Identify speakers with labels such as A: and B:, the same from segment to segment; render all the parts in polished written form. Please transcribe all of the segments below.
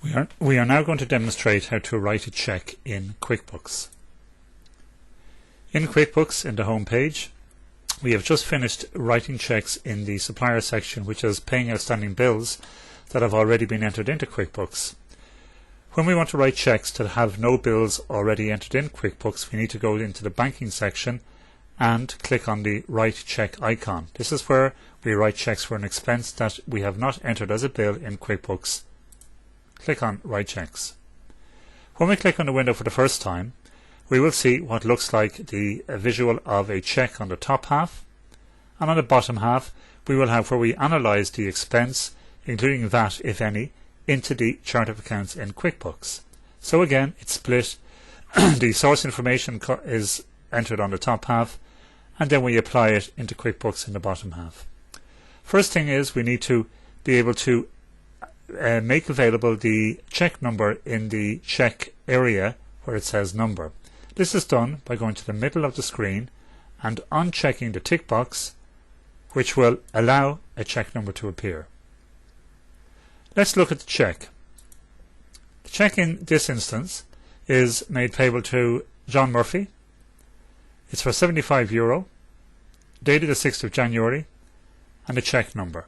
A: We are now going to demonstrate how to write a check in QuickBooks. In QuickBooks, in the home page, we have just finished writing checks in the supplier section, which is paying outstanding bills that have already been entered into QuickBooks. When we want to write checks that have no bills already entered in QuickBooks, we need to go into the banking section and click on the Write Check icon. This is where we write checks for an expense that we have not entered as a bill in QuickBooks. Click on Write Checks. When we click on the window for the first time, we will see what looks like the visual of a check on the top half, and on the bottom half we will have where we analyse the expense, including VAT if any, into the chart of accounts in QuickBooks. So again, it's split. The source information is entered on the top half, and then we apply it into QuickBooks in the bottom half. First thing is we need to be able to make available the check number in the check area where it says number. This is done by going to the middle of the screen and unchecking the tick box, which will allow a check number to appear. Let's look at the check. The check in this instance is made payable to John Murphy. It's for €75, dated the 6th of January, and a check number.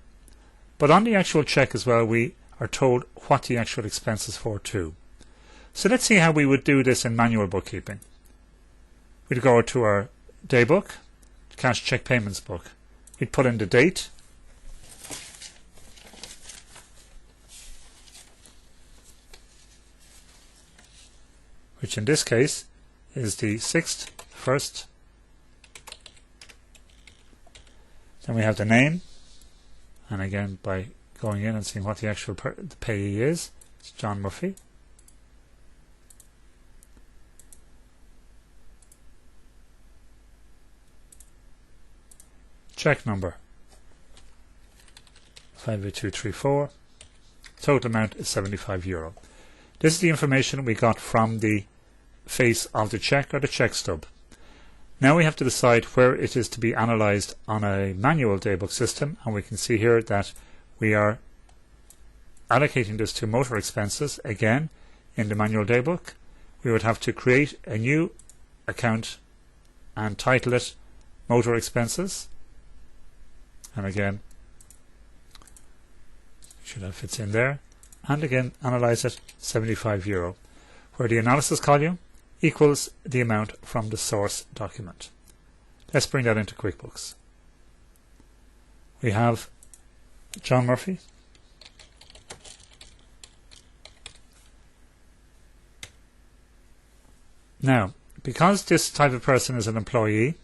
A: But on the actual check as well, we are told what the actual expense is for too. So let's see how we would do this in manual bookkeeping. We'd go to our day book, cash check payments book. We'd put in the date, which in this case is the 6th, 1st. Then we have the name, and again by going in and seeing what the actual the payee is, it's John Murphy. Check number 58234. Total amount is €75. This is the information we got from the face of the check or the check stub. Now we have to decide where it is to be analysed on a manual daybook system, and we can see here that we are allocating this to motor expenses. Again, in the manual daybook, we would have to create a new account and title it motor expenses. And again, should have fits in there. And again, analyse it €75, where the analysis column equals the amount from the source document. Let's bring that into QuickBooks. We have John Murphy. Now, because this type of person is an employee,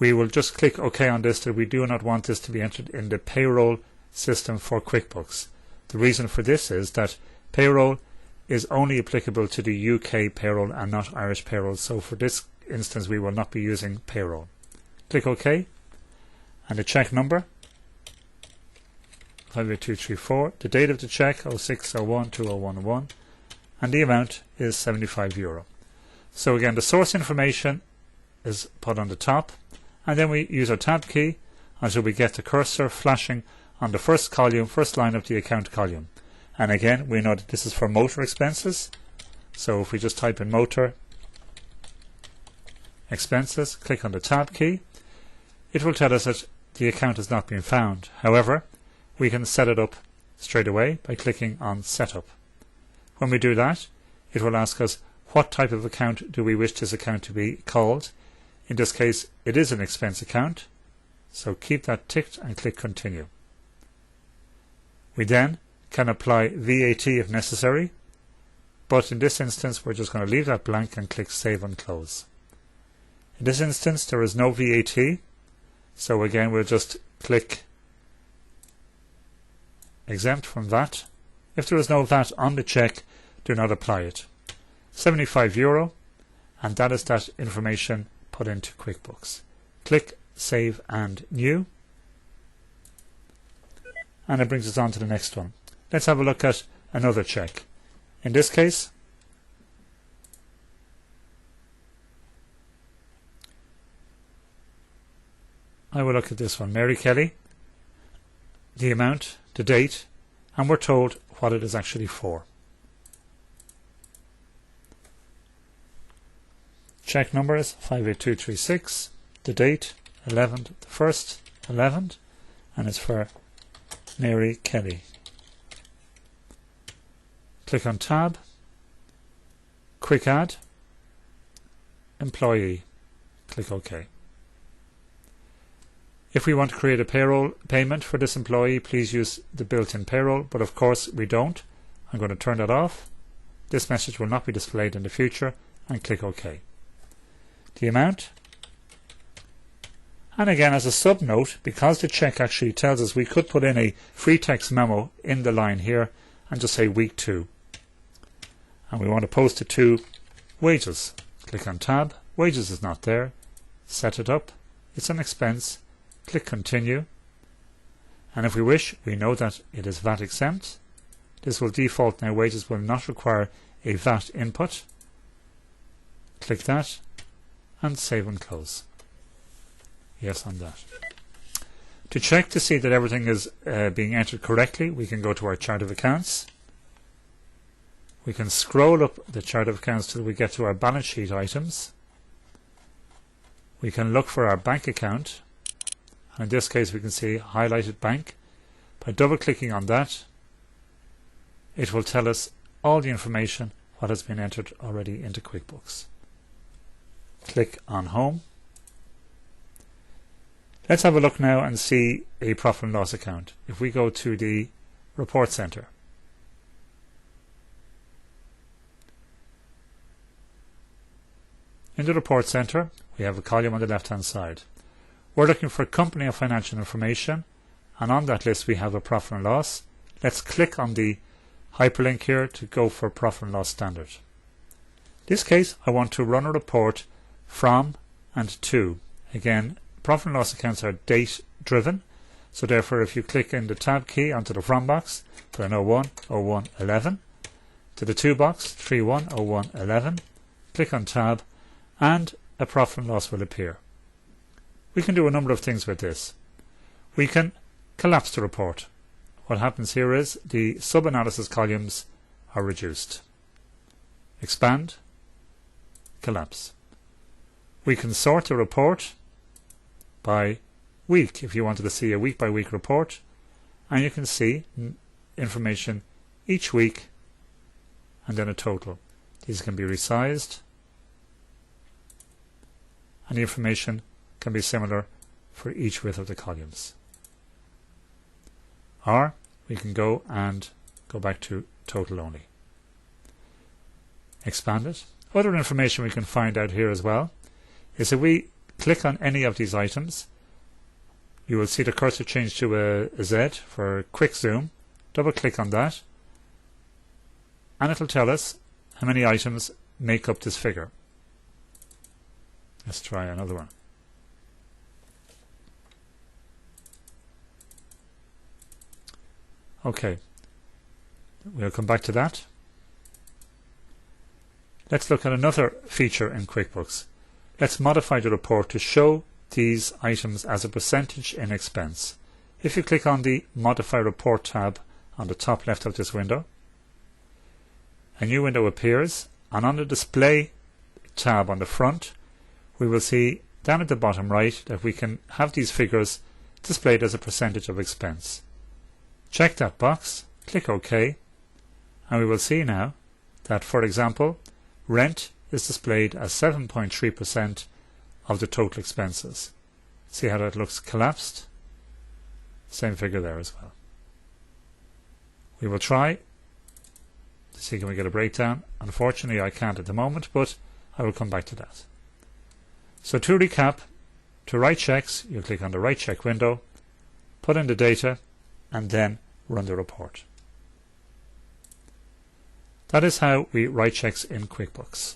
A: we will just click OK on this, that we do not want this to be entered in the payroll system for QuickBooks. The reason for this is that payroll is only applicable to the UK payroll and not Irish payroll, so for this instance we will not be using payroll. Click OK, and the check number 58234, the date of the check 06/01/2011, and the amount is €75. So again, the source information is put on the top, and then we use our tab key until we get the cursor flashing on the first column, first line of the account column. And again, we know that this is for motor expenses. So if we just type in motor expenses, click on the tab key, it will tell us that the account has not been found. However, we can set it up straight away by clicking on Setup. When we do that, it will ask us what type of account do we wish this account to be called. In this case, it is an expense account, so keep that ticked and click Continue. We then can apply VAT if necessary, but in this instance we're just going to leave that blank and click Save and Close. In this instance there is no VAT, so again we'll just click Exempt from VAT. If there is no VAT on the check, do not apply it. €75, and that is that information put into QuickBooks. Click Save and New, and it brings us on to the next one. Let's have a look at another check. In this case, I will look at this one, Mary Kelly, the amount, the date, and we're told what it is actually for. Check number is 58236, the date 11th, the 1st, 11th, and it's for Mary Kelly. Click on Tab, Quick Add, Employee, click OK. If we want to create a payroll payment for this employee, please use the built-in payroll, but of course we don't. I'm going to turn that off. This message will not be displayed in the future, and click OK. The amount, and again as a sub-note, because the check actually tells us, we could put in a free text memo in the line here and just say week 2, and we want to post it to wages. Click on Tab, wages is not there, set it up, it's an expense, click continue, and if we wish, we know that it is VAT exempt. This will default now, wages will not require a VAT input. Click that and save and close. Yes on that. To check to see that everything is being entered correctly, we can go to our chart of accounts. We can scroll up the chart of accounts till we get to our balance sheet items. We can look for our bank account, and in this case we can see highlighted bank. By double clicking on that, it will tell us all the information what has been entered already into QuickBooks. Click on Home. Let's have a look now and see a profit and loss account. If we go to the Report Center, in the Report Center we have a column on the left hand side. We're looking for company and financial information, and on that list we have a profit and loss. Let's click on the hyperlink here to go for profit and loss standard. In this case I want to run a report from and to. Again, profit and loss accounts are date driven, so therefore if you click in the tab key onto the from box, put an 01, 01, 11, to the to box 31, 01, 11, click on tab, and a profit and loss will appear. We can do a number of things with this. We can collapse the report. What happens here is the sub-analysis columns are reduced. Expand, collapse. We can sort the report by week if you wanted to see a week by week report, and you can see information each week and then a total. These can be resized, and the information can be similar for each width of the columns. Or we can go back to total only. Expand it. Other information we can find out here as well is if we click on any of these items, you will see the cursor change to a Z for quick zoom. Double click on that and it'll tell us how many items make up this figure. Let's try another one. Okay, we'll come back to that. Let's look at another feature in QuickBooks. Let's modify the report to show these items as a percentage in expense. If you click on the Modify Report tab on the top left of this window, a new window appears, and on the Display tab on the front, we will see down at the bottom right that we can have these figures displayed as a percentage of expense. Check that box, click OK, and we will see now that, for example, rent is displayed as 7.3% of the total expenses. See how that looks collapsed? Same figure there as well. We will try to see can we get a breakdown. Unfortunately I can't at the moment, but I will come back to that. So to recap, to write checks, you click on the Write Check window, put in the data, and then run the report. That is how we write checks in QuickBooks.